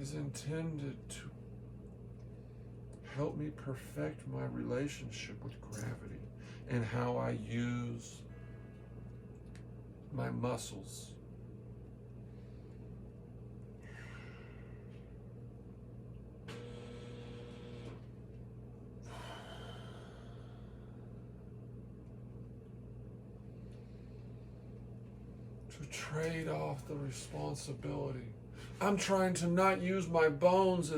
is intended to help me perfect my relationship with gravity and how I use my muscles. To trade off the responsibility. I'm trying to not use my bones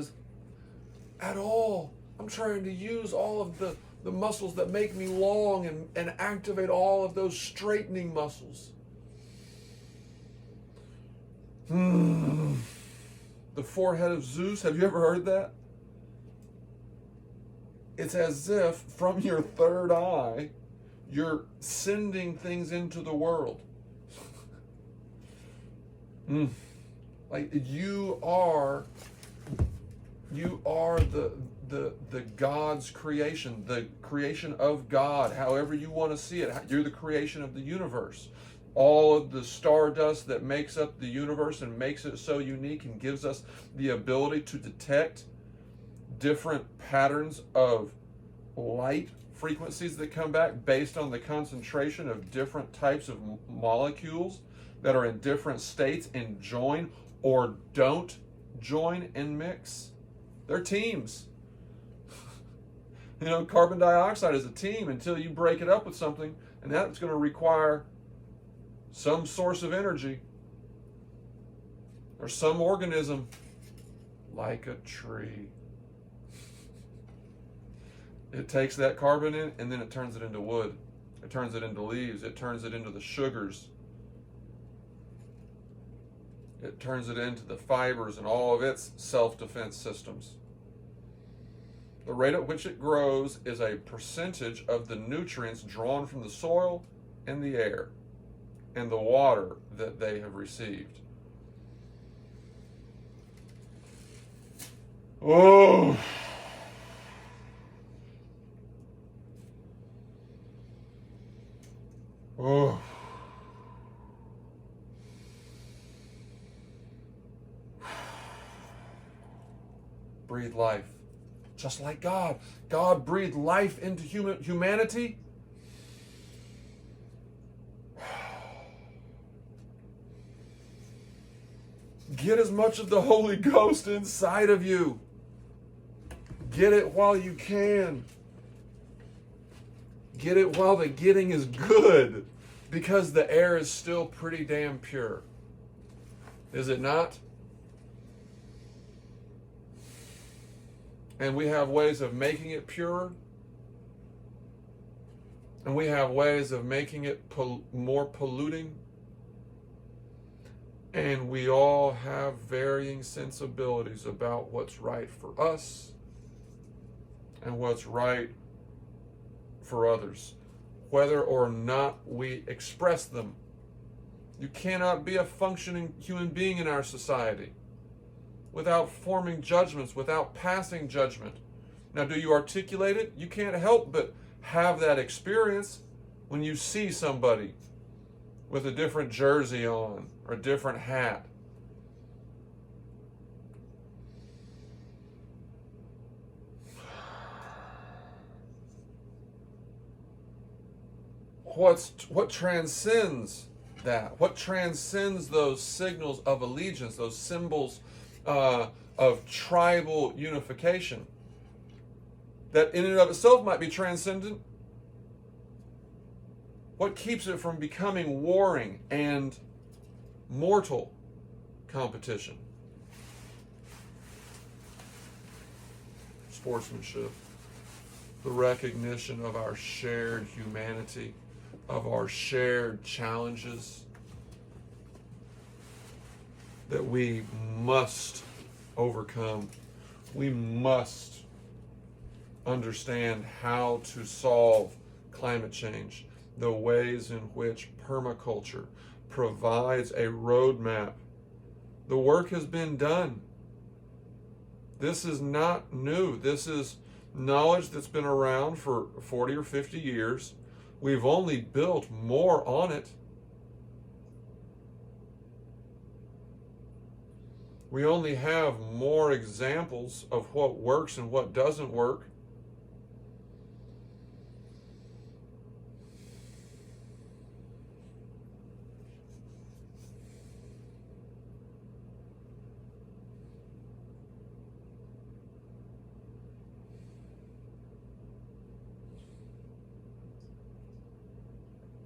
at all. I'm trying to use all of the muscles that make me long and activate all of those straightening muscles. The forehead of Zeus, have you ever heard that? It's as if from your third eye, you're sending things into the world. Like you are the God's creation, the creation of God, however you want to see it. You're the creation of the universe. All of the stardust that makes up the universe and makes it so unique and gives us the ability to detect different patterns of light frequencies that come back based on the concentration of different types of molecules that are in different states and join or don't join and mix. They're teams. Carbon dioxide is a team until you break it up with something, and that's going to require some source of energy or some organism like a tree. It takes that carbon in and then it turns it into wood. It turns it into leaves. It turns it into the sugars. It turns it into the fibers and all of its self-defense systems. The rate at which it grows is a percentage of the nutrients drawn from the soil and the air and the water that they have received. Oh! Oh! Breathe life. Just like God. God breathed life into humanity. Get as much of the Holy Ghost inside of you. Get it while you can. Get it while the getting is good, because the air is still pretty damn pure. Is it not? And we have ways of making it pure. And we have ways of making it more polluting. And we all have varying sensibilities about what's right for us and what's right for others, whether or not we express them. You cannot be a functioning human being in our society without forming judgments, without passing judgment. Now, do you articulate it? You can't help but have that experience when you see somebody with a different jersey on or a different hat. What transcends that? What transcends those signals of allegiance, those symbols of tribal unification that in and of itself might be transcendent? What keeps it from becoming warring and mortal competition? Sportsmanship, the recognition of our shared humanity, of our shared challenges that we must overcome. We must understand how to solve climate change, the ways in which permaculture provides a roadmap. The work has been done. This is not new. This is knowledge that's been around for 40 or 50 years. We've only built more on it. We only have more examples of what works and what doesn't work.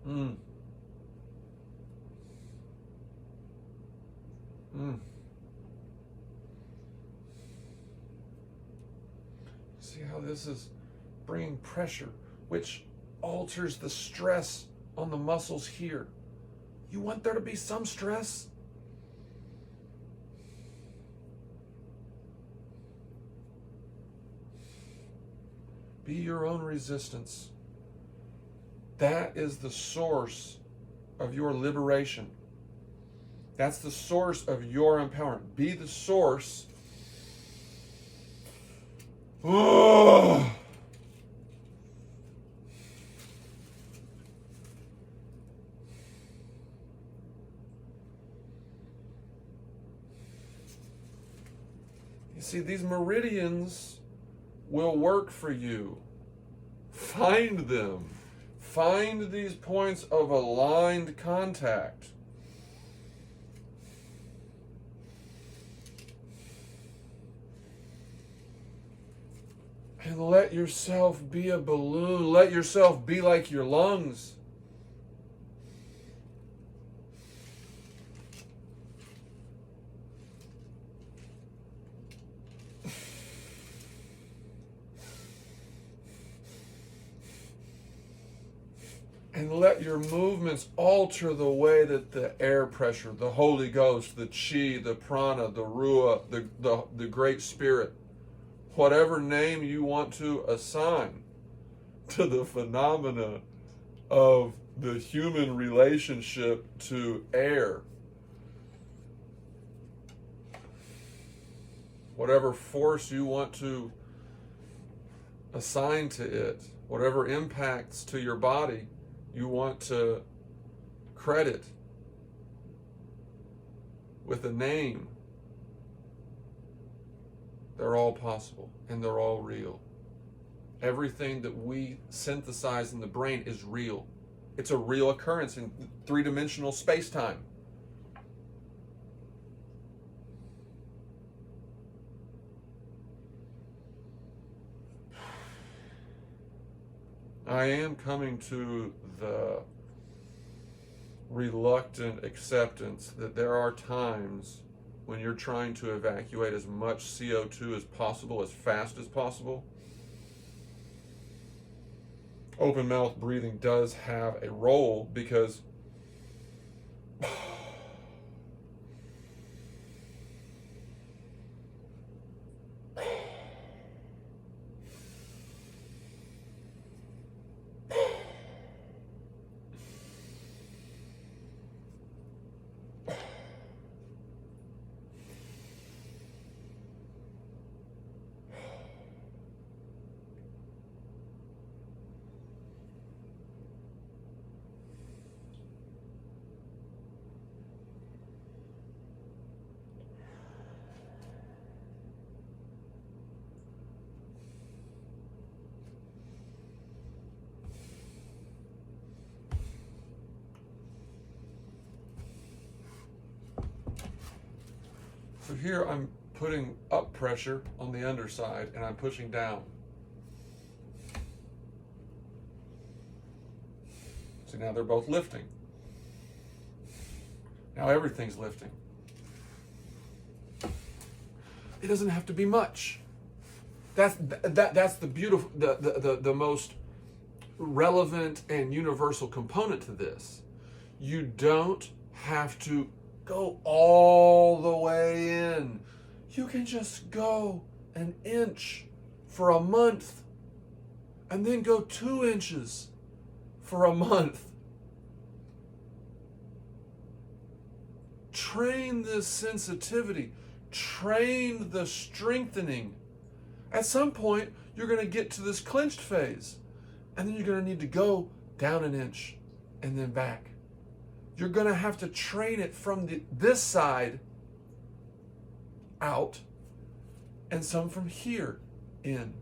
Mm. Mm. See how this is bringing pressure, which alters the stress on the muscles here. You want there to be some stress? Be your own resistance. That is the source of your liberation. That's the source of your empowerment. Be the source. Oh. You see, these meridians will work for you. Find them. Find these points of aligned contact. And let yourself be a balloon. Let yourself be like your lungs. And let your movements alter the way that the air pressure, the Holy Ghost, the Chi, the Prana, the Ruah, the Great Spirit, whatever name you want to assign to the phenomena of the human relationship to air, whatever force you want to assign to it, whatever impacts to your body you want to credit with a name, they're all possible and they're all real. Everything that we synthesize in the brain is real. It's a real occurrence in three-dimensional space-time. I am coming to the reluctant acceptance that there are times when you're trying to evacuate as much CO2 as possible, as fast as possible. Open mouth breathing does have a role because so here I'm putting up pressure on the underside and I'm pushing down. So now they're both lifting. Now everything's lifting. It doesn't have to be much. That's the beautiful, the most relevant and universal component to this. You don't have to go all the way in. You can just go an inch for a month and then go 2 inches for a month. Train this sensitivity. Train the strengthening. At some point, you're going to get to this clenched phase, and then you're going to need to go down an inch and then back. You're going to have to train it from this side out and some from here in.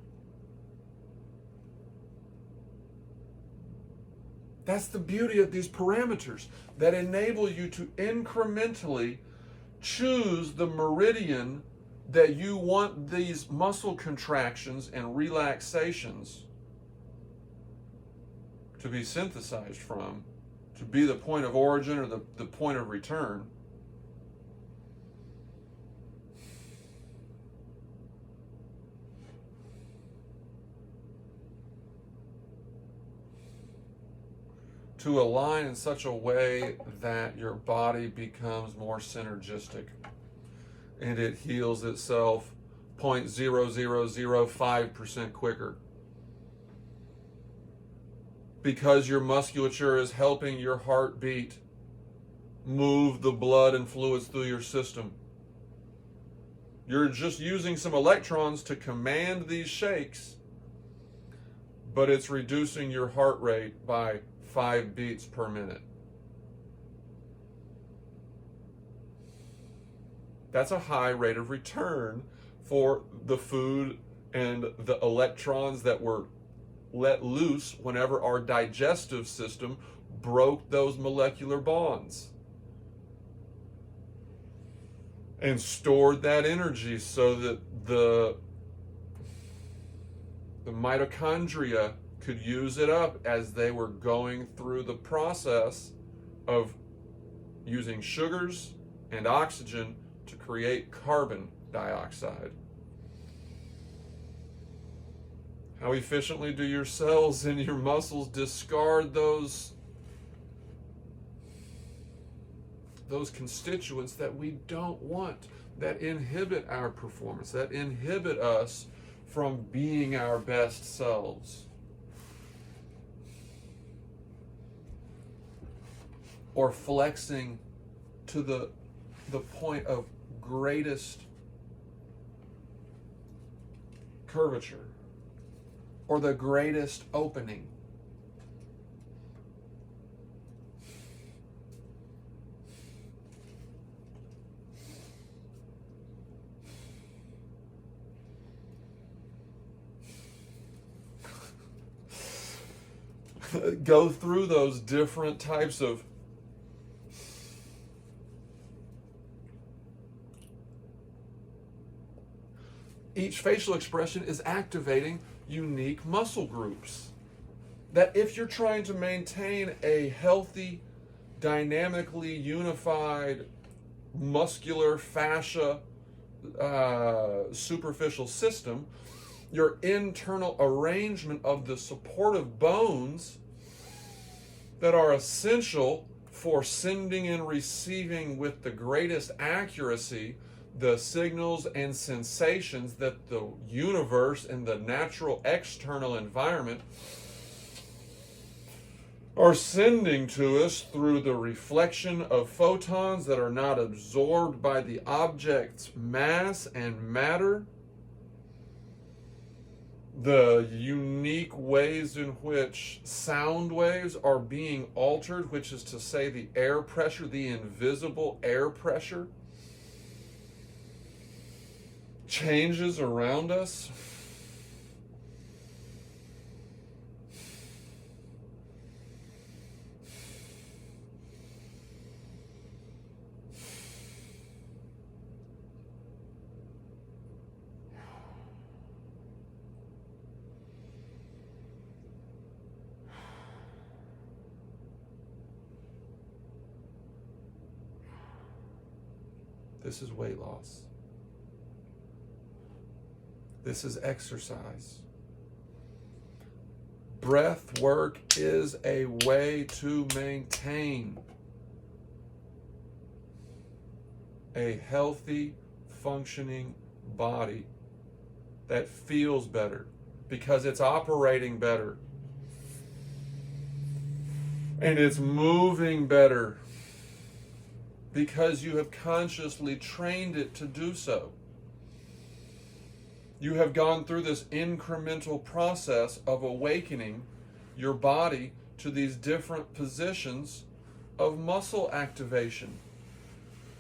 That's the beauty of these parameters that enable you to incrementally choose the meridian that you want these muscle contractions and relaxations to be synthesized from, to be the point of origin or the point of return. To align in such a way that your body becomes more synergistic and it heals itself 0.0005% quicker. Because your musculature is helping your heartbeat move the blood and fluids through your system. You're just using some electrons to command these shakes, but it's reducing your heart rate by 5 beats per minute. That's a high rate of return for the food and the electrons that were let loose whenever our digestive system broke those molecular bonds and stored that energy so that the mitochondria could use it up as they were going through the process of using sugars and oxygen to create carbon dioxide. How efficiently do your cells and your muscles discard those constituents that we don't want, that inhibit our performance, that inhibit us from being our best selves? Or flexing to the point of greatest curvature, or the greatest opening. Go through those different types of each facial expression is activating unique muscle groups that, if you're trying to maintain a healthy, dynamically unified muscular fascia superficial system, your internal arrangement of the supportive bones that are essential for sending and receiving with the greatest accuracy the signals and sensations that the universe and the natural external environment are sending to us through the reflection of photons that are not absorbed by the object's mass and matter, the unique ways in which sound waves are being altered, which is to say the air pressure, the invisible air pressure, changes around us. This is weight loss. This is exercise. Breath work is a way to maintain a healthy, functioning body that feels better because it's operating better and it's moving better because you have consciously trained it to do so. You have gone through this incremental process of awakening your body to these different positions of muscle activation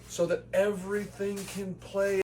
so that everything can play